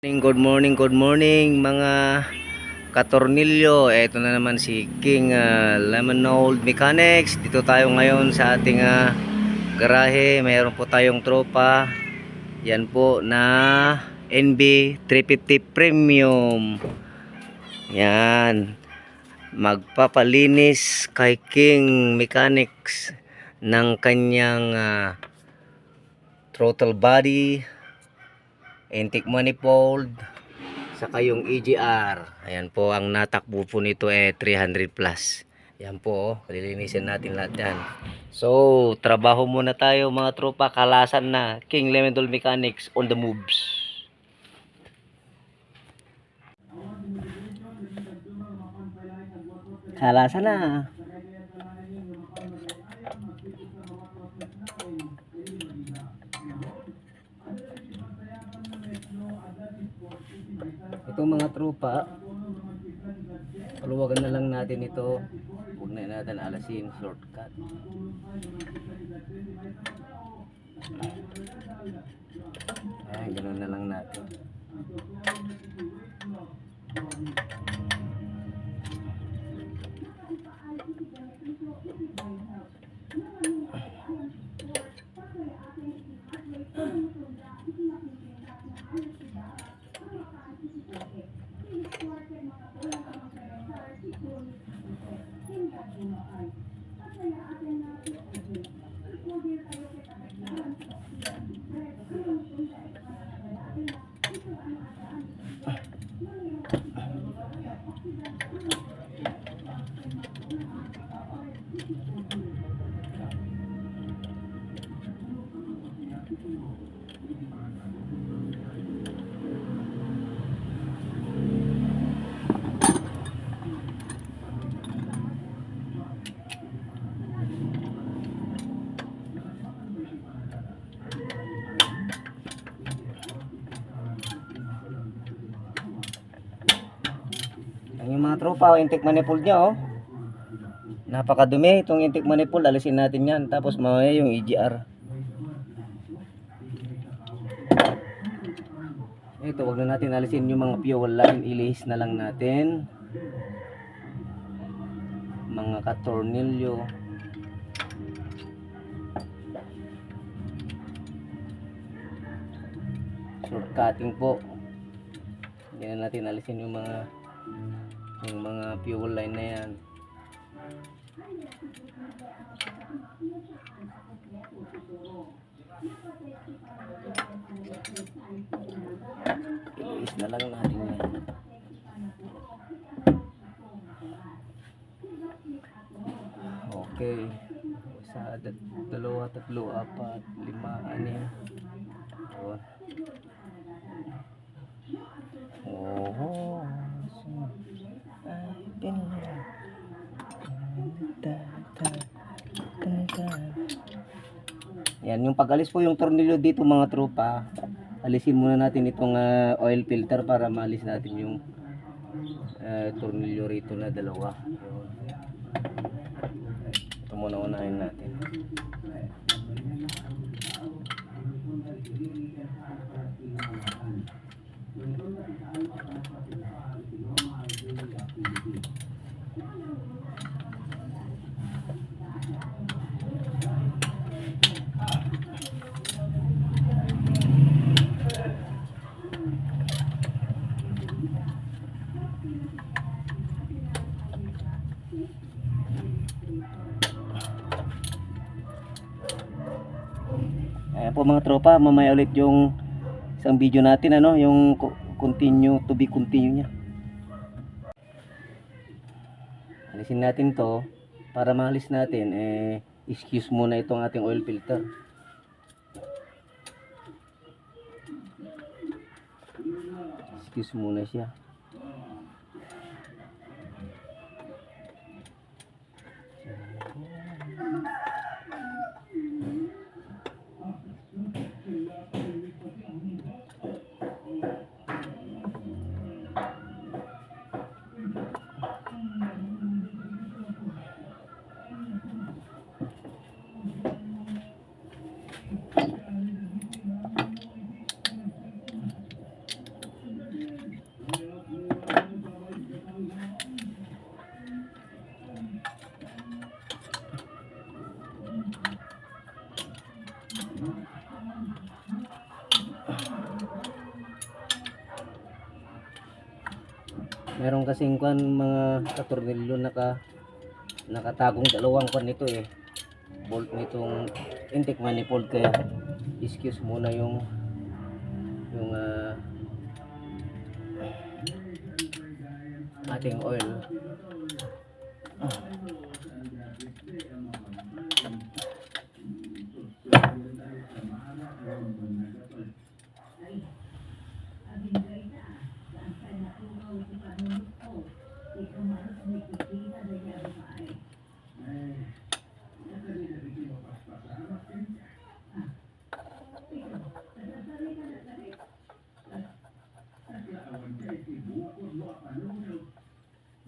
Good morning mga katornilyo. Ito na naman si King Lemonade Mechanics. Dito tayo ngayon sa ating garahe. Mayroon po tayong tropa. Yan po na NB 350 Premium. Yan. Magpapalinis kay King Mechanics ng kanyang throttle body, intake manifold, saka yung EGR. Ayan po, ang natakbo po nito 300 plus. Ayan po, lilinisin natin lahat yan. So, trabaho muna tayo mga tropa. Kalasan na. King Lemonade Mechanics on the moves. Kalasan na. Ito mga tropa, paluwagan na lang natin ito. Huwag na natin alasin, shortcut. Ayan, ganun na lang natin. Yung mga tropa, intake manifold nya, oh. Napakadumi itong intake manifold. Alisin natin yan. Tapos mamaya yung EGR. Ito, wag na natin alisin yung mga fuel line. Ilihis na lang natin. Mga katornilyo. Shortcutting po. Hindi na natin alisin yung mga fuel line na yan. Ilis na lang natin yan. Okay, isa, dalawa, tatlo, apat, lima, anim. Oh, yan, yung pag-alis po yung tornilyo dito mga tropa, alisin muna natin itong oil filter para maalis natin yung tornilyo rito na dalawa. Ito muna unahin natin. Ayan po mga tropa, mamaya ulit yung isang video natin, ano, yung continue, to be continue nya. Alisin natin to para maalis natin, excuse muna itong ating oil filter. Excuse muna siya. Meron kasing kwan mga katornilyo nakatagong dalawang kwan nito eh. Bolt nitong intake manifold, kaya excuse muna yung ating oil.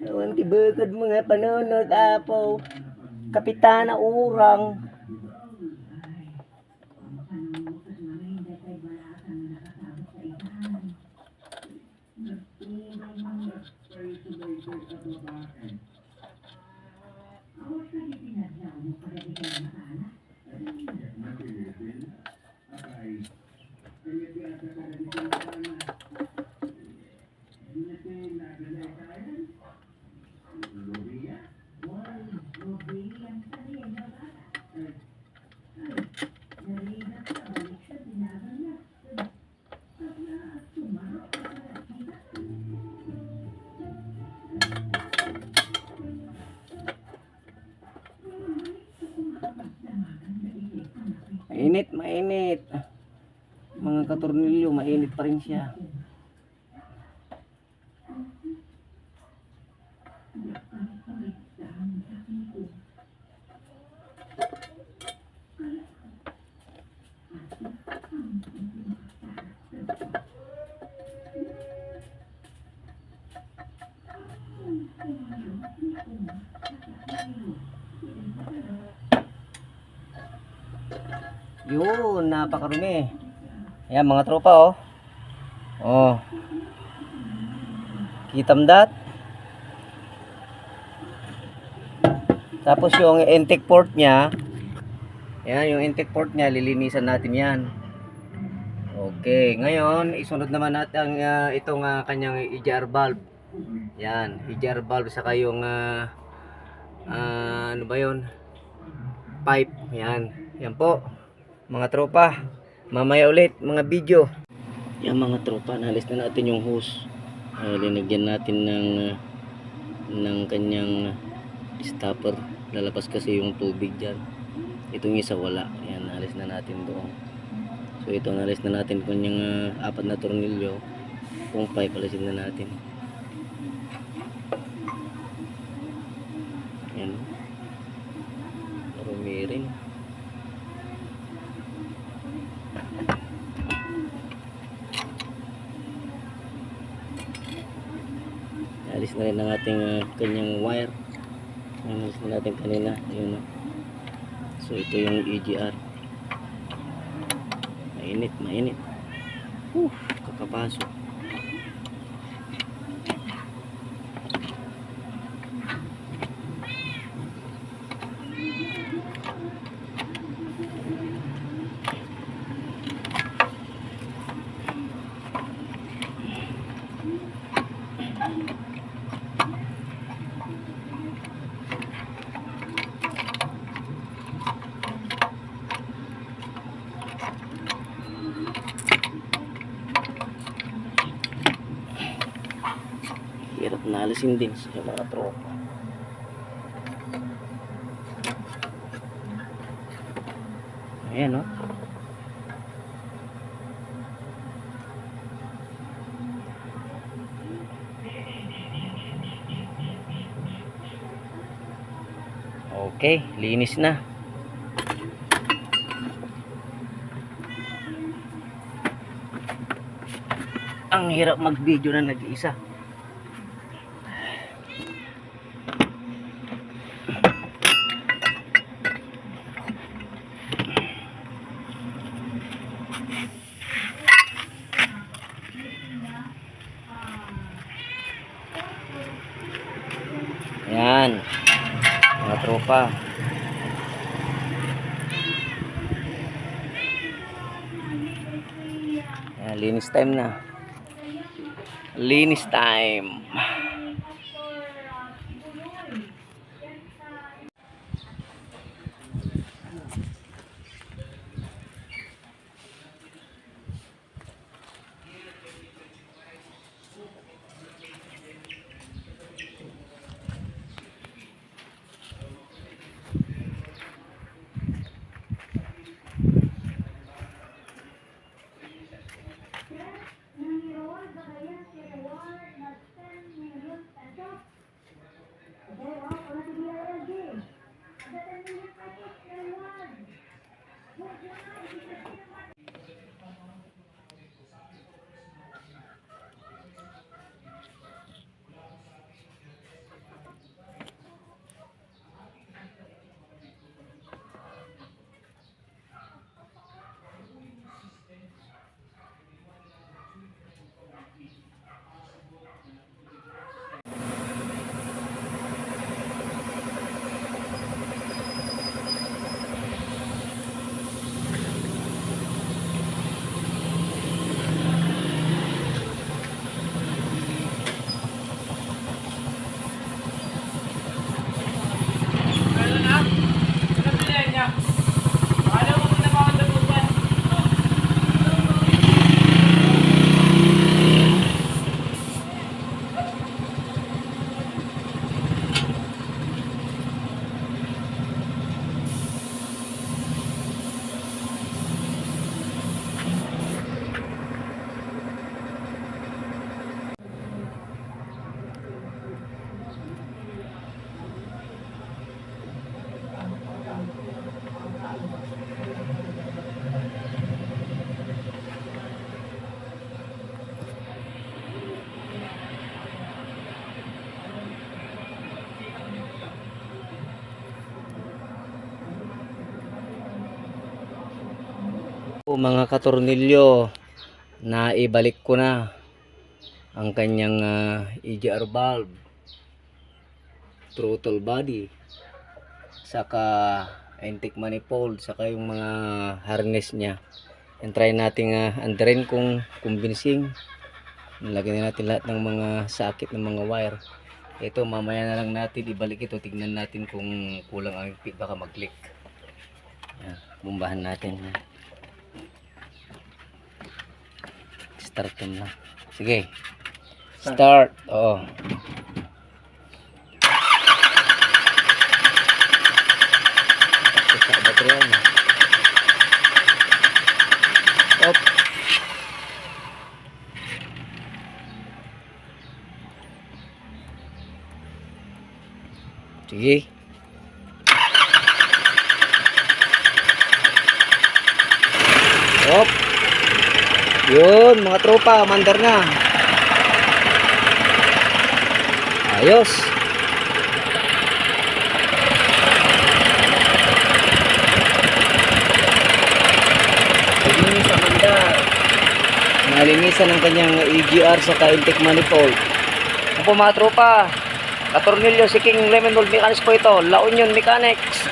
Ewan tibagad mga panonood apo. Kapitana Urang. Mainit. Mga katornilyo, mainit pa rin siya. Yun, napakarumi. Ayan mga tropa oh. Oh. Kitam dat. Tapos yung intake port niya, ayan yung intake port niya, lilinisan natin yan. Okay, ngayon isunod naman natin itong kanyang EGR valve. Yan, EGR valve saka yung ano ba yun? Pipe. Yan. Yan po mga tropa. Mamaya ulit mga video. Yan mga tropa, nalis na natin yung hose. Linagyan natin ng kanyang stopper. Lalabas kasi yung tubig dyan. Itong isa wala. Yan, nalis na natin doon. So ito, nalis na natin kanyang 4 na tornilyo. Kung pipe, alisin na natin. Yan. Marumi rin. Alis na rin ang ating kanyang wire. Alis na natin kanina. Ayun, no? So ito yung EGR. Mainit. Kakapasok. Hirap na alisin din sa mga tropa. Ayan, no? Okay, linis na. Ang hirap mag-video na nag-iisa. Ayan, mga tropa. Ayan, linis time na. Linis time. Mga katornilyo, na ibalik ko na ang kanyang EGR valve, throttle body, saka intake manifold, saka yung mga harness niya. And try natin andarin kung convincing. Nilagyan natin lahat ng mga sakit ng mga wire. Ito mamaya na lang natin ibalik ito, tignan natin kung kulang ang higpit, baka mag-click. Bumbahan natin. Start na. Sige. Start. Oo. Sa baterya niya. Op. Sige. Op. Yun, mga tropa, mandar na. Ayos. Linis ang mandar. Nalinisan ang kanyang EGR sa intake manifold. Ano po mga tropa, katornilyo si King Lemon Mechanics po ito, La Union Mechanics.